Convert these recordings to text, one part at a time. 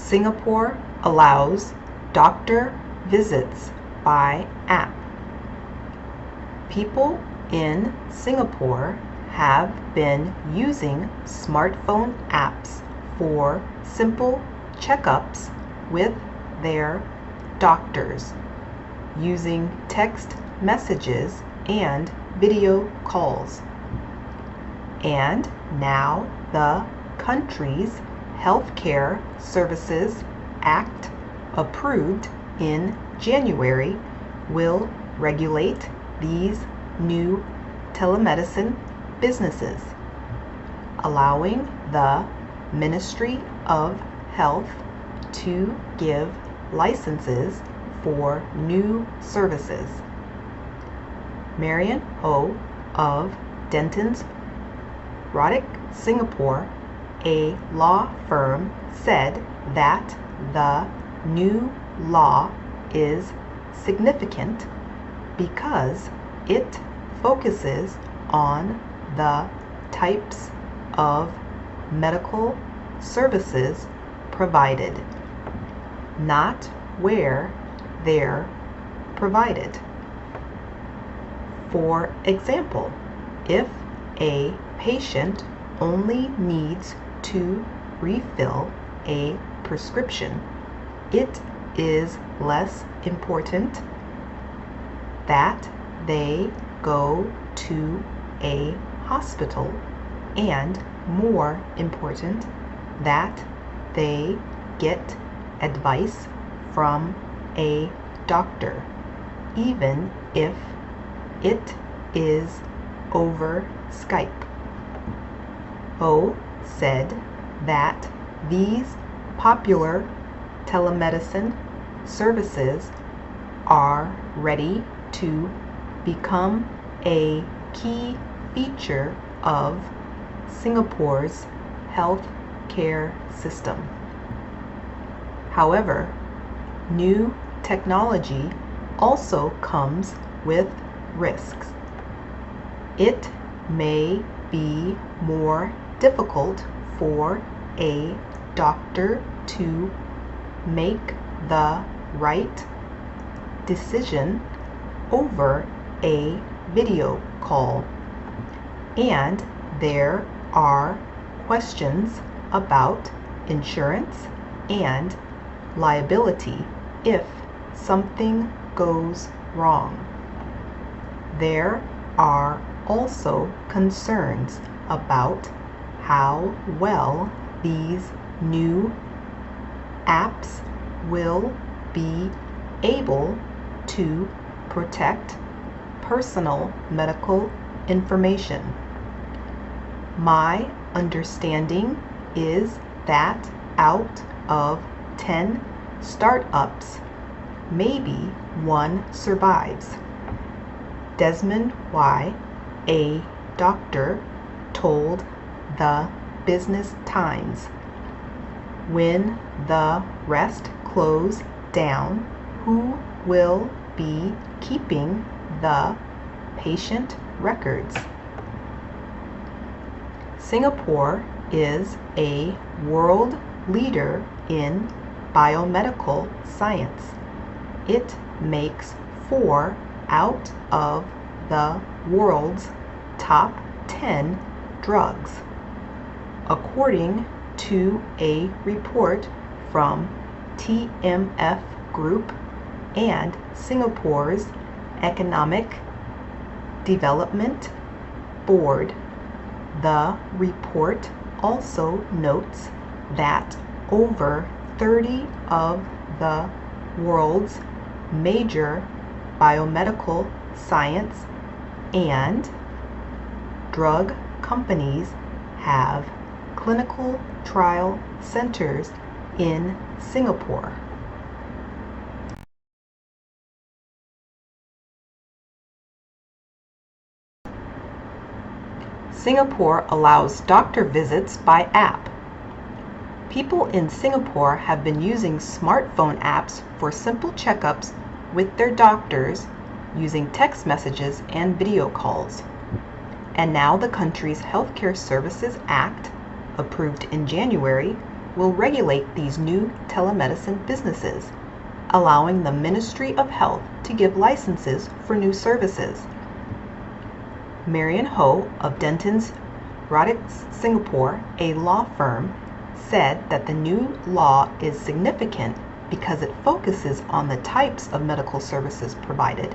Singapore allows doctor visits by app. People in Singapore have been using smartphone apps for simple checkups with their doctors, using text messages and video calls. And now the country's Healthcare Services Act, approved in January, will regulate these new telemedicine businesses, allowing the Ministry of Health to give licenses for new services. Marion Ho of Dentons Roddick, Singapore, a law firm, said that the new law is significant because it focuses on the types of medical services provided, not where they're provided. For example, if a patient only needs to refill a prescription, it is less important that they go to a hospital and more important that they get advice from a doctor, even if it is over Skype. O said that these popular telemedicine services are ready to become a key feature of Singapore's health care system. However, new technology also comes with risks. It may be more difficult for a doctor to make the right decision over a video call, and there are questions about insurance and liability if something goes wrong. There are also concerns about how well these new apps will be able to protect personal medical information. My understanding is that out of 10 startups, maybe one survives. Desmond Y., a doctor, told the Business Times, "When the rest close down, who will be keeping the patient records?" Singapore is a world leader in biomedical science. It makes 4 out of the world's top 10 drugs, according to a report from TMF Group and Singapore's Economic Development Board. The report also notes that over 30 of the world's major biomedical science and drug companies have clinical trial centers in Singapore. Singapore allows doctor visits by app. People in Singapore have been using smartphone apps for simple checkups with their doctors, using text messages and video calls. And now the country's Healthcare Services Act, approved in January, will regulate these new telemedicine businesses, allowing the Ministry of Health to give licenses for new services. Marian Ho of Dentons Roddick Singapore, a law firm, said that the new law is significant because it focuses on the types of medical services provided,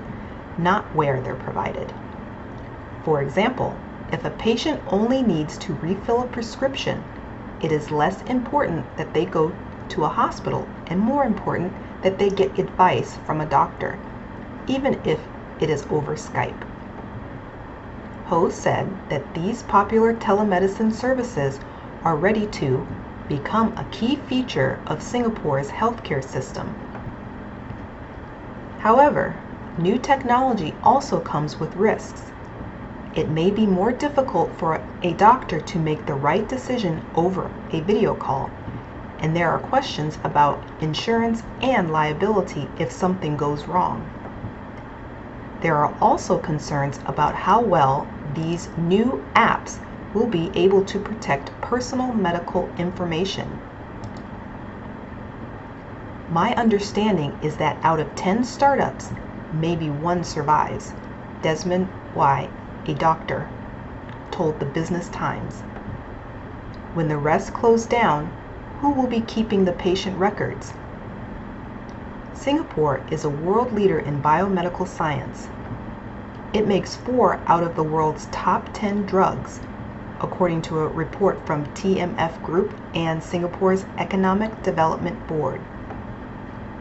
not where they're provided. For example, if a patient only needs to refill a prescription, it is less important that they go to a hospital and more important that they get advice from a doctor, even if it is over Skype. Ho said that these popular telemedicine services are ready to become a key feature of Singapore's healthcare system. However, new technology also comes with risks. It may be more difficult for a doctor to make the right decision over a video call, and there are questions about insurance and liability if something goes wrong. There are also concerns about how well these new apps will be able to protect personal medical information. My understanding is that out of 10 startups, maybe one survives, Desmond Y., a doctor, told the Business Times. When the rest close down, who will be keeping the patient records? Singapore is a world leader in biomedical science. It makes 4 out of the world's top 10 drugs, according to a report from TMF Group and Singapore's Economic Development Board.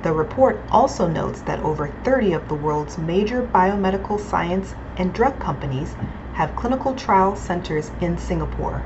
The report also notes that over 30 of the world's major biomedical science and drug companies have clinical trial centers in Singapore.